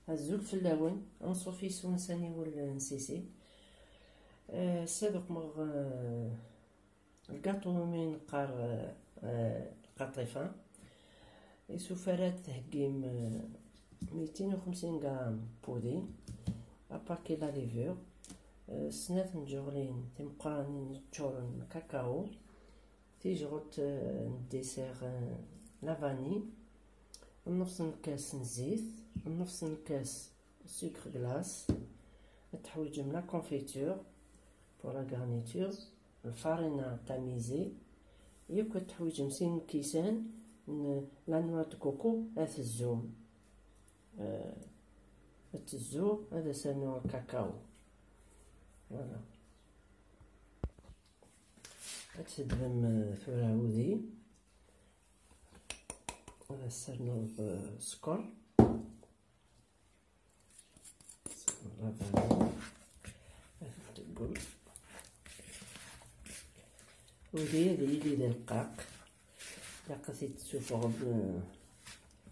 هزو الفلاون نصوفي سونساني والنسيسي. سابق مغ الكاطو من قار قطيفة يسوفرات تهقيم 250 غرام بودين أباكي لا ليفور، سنات نجغلين تمقرانين تشورن كاكاو، تيجغط ديسير لافاني، نص كاس زيت، نص كاس سكر غلاس، تحويجم لا كونفيتور بور لا غارنيتور، الفارينة تاميزي، ياك تحويجم سين كيسان لا نوا دو كوكو الزوم، الزو هذا سانو كاكاو. فوالا تدبم ثورة عودي، هذا سانو سكر لافاني تقول ودي هذه اللي دقاق لقيت تسوفغ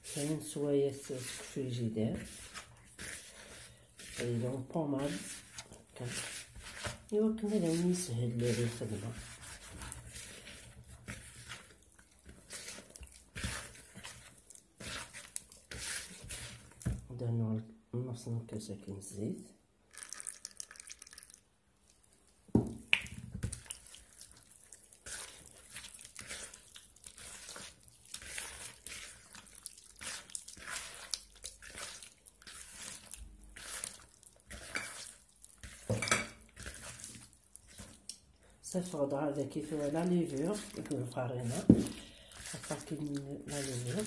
ثمان سوايع فريجيدير ايضا بوماد كان ايوا كنا لوني يسهل الخدمه. درنا نص كاسة كاين زيت، صفر هذا كيف لا ليفور يكون الفارينة أفاكي لا ليفور.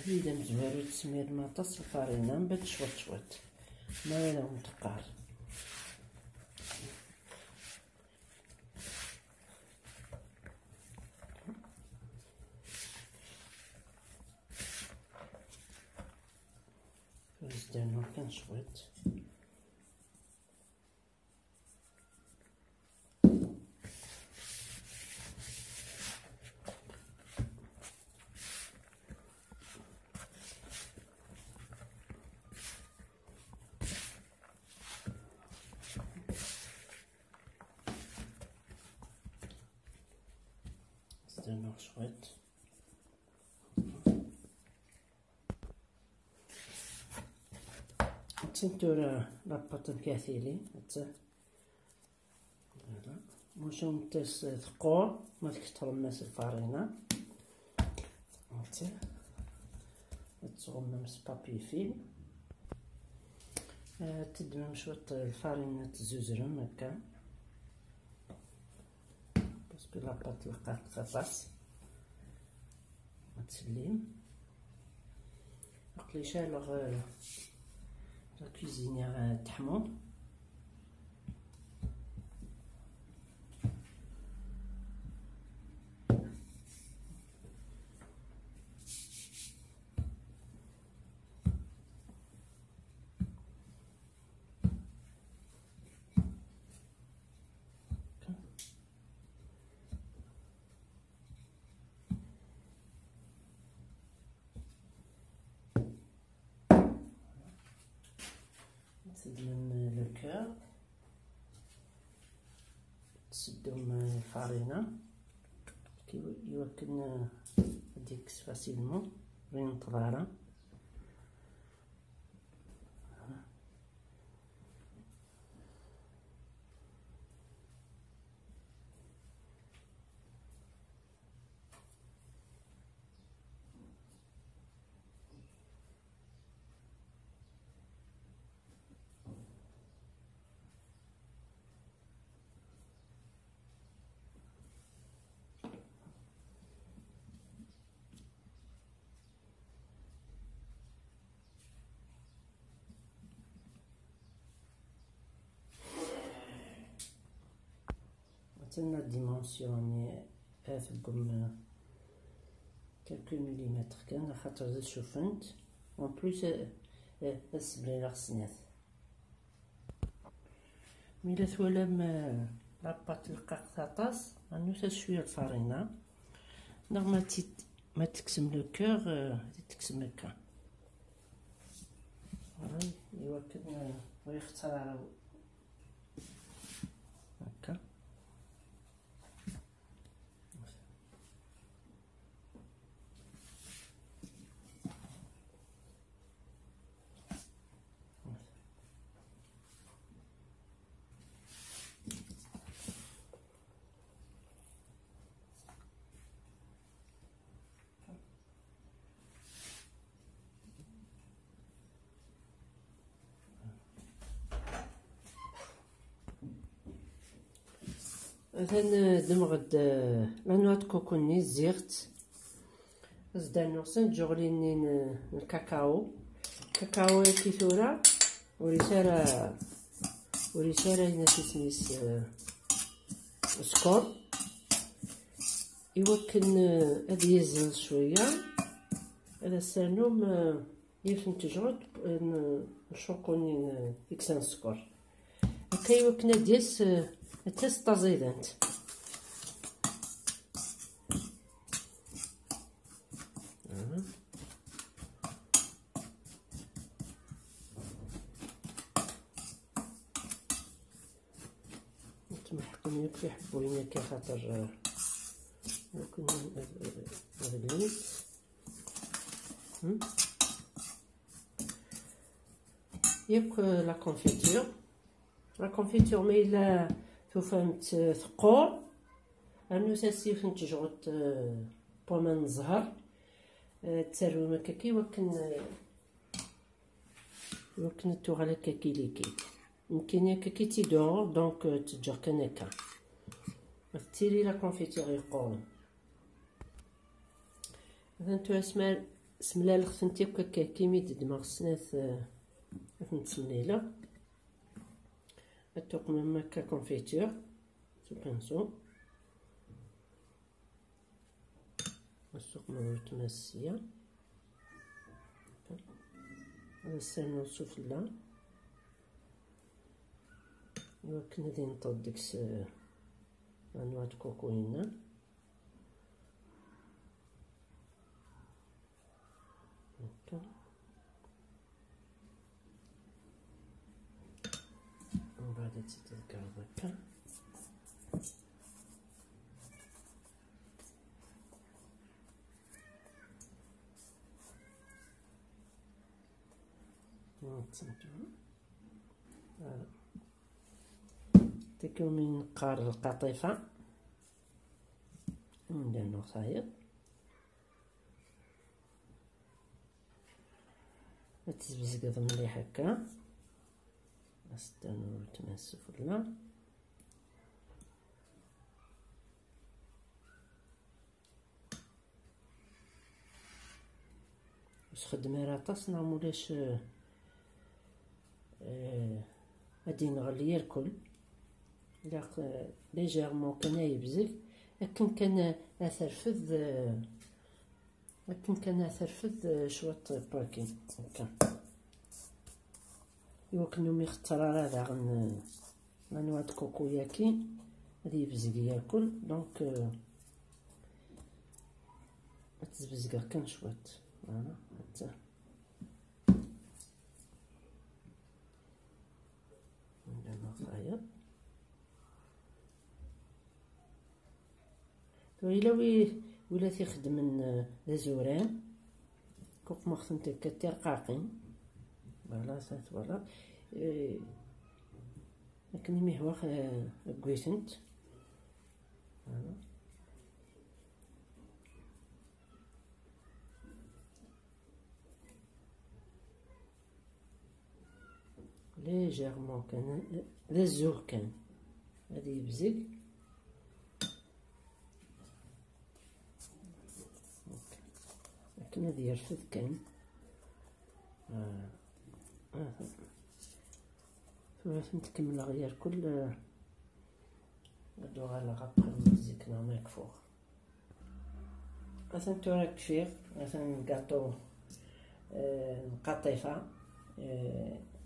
إذا مزوارو تسمير ماطاس الفارينة من بعد شوط شوط ما ولا متقار. درنا كان شوط درنا شوط تنتورا لاباط الكاثيلي واش نتاس ثقور ما تكثر ماس الفارينة تغمم بابي فيلم، تدمم شوط الفارينة تزوزرم هكا باسكو لاباط لقات خفاص تسليم عقلي شالغ لا كوزينيير تحمر. تدلم لو كور، تسدهم الفارينة كي يمكن ديكس فاسيلمون بين طلارة. حتى ديمونسيوني ثقم كالكو مليمتر كان، خاطر زاد شوفنت اون بلوس السبليله خصناث ميلا ثولا لاباط القاق تاطاس غنوث شويه الفارينه نغ ما تكسم لو كور تكسم هكا. ايوا كنا ويختار هكا مثلا دمغد لانوات كوكوني زيغت زدان نغسن جغلينين الكاكاو كي ثورة ورسالة هنا تسميس سكور يوكن هادي يزل شوية هذا السانوم يفن تجرد نشوقوني يكسن سكور هكا يوكن ديس التست طازيدانت نتمحقن ياك يحبوين كي خاطر يكون غليت ياك لا كونفيتور مي الا توفهمت ثقور انو ساسيف نتجغط بومان الزهر تسرو مكاكي وكن توغالا كاكي ليكيك يمكن ياك كي تيدور دونك تجر كان هكا تيري لا كونفيتور يقول مثلا تو سملال خصنتي هكا كيمي دما خصناث نتسمليله التقمة مكا كونفيتور سو بانسو السقمة متمسية هذا السانو السفلى يمكن غادي نطود ديكس انواع كوكو هنا هكا ومن بعد تتذكر هكا تكون من قار القطيفة ندير نصايب تزبزقض مليح هكا نستنى تماس السفلى واش خدمة راه تصنع مولاش غادي نغلي الكل لا ليجيرمون كان يبزق لكن كان اثرفذ شوط باكين هكا يوكنو ميختار هذا غنواد كوكوياكي غادي يبزق ياكل دونك تزبزقه كان شوط فوالا حتى ندير خايب ولا تيخدم الزوران كوك ما خصنت كتير قاقين فوالا صافي فوالا لكن مي هو كويسنت فوالا ليجيرمون كان الزور كان غادي يبزق لكن هادي يرفد كان فاش نتكمل غير كل ندوغ على غابخ المزيكنا ماك فوق مثلا تورا كفير مثلا كاطو قطيفة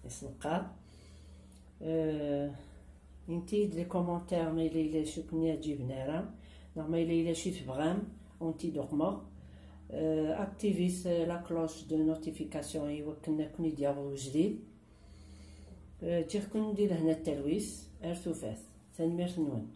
يسنقار انتي لي كومونتير ما إلا شكون جبنا راه ما إلا شي تبغام ونتي دوغمو اكتيفيس لا كلوش دو نوتيفيكاسيون يوكلنا كون يديرو جديد تيخ كون ندير هنا التلويس ارثو فاس تنميرت نون.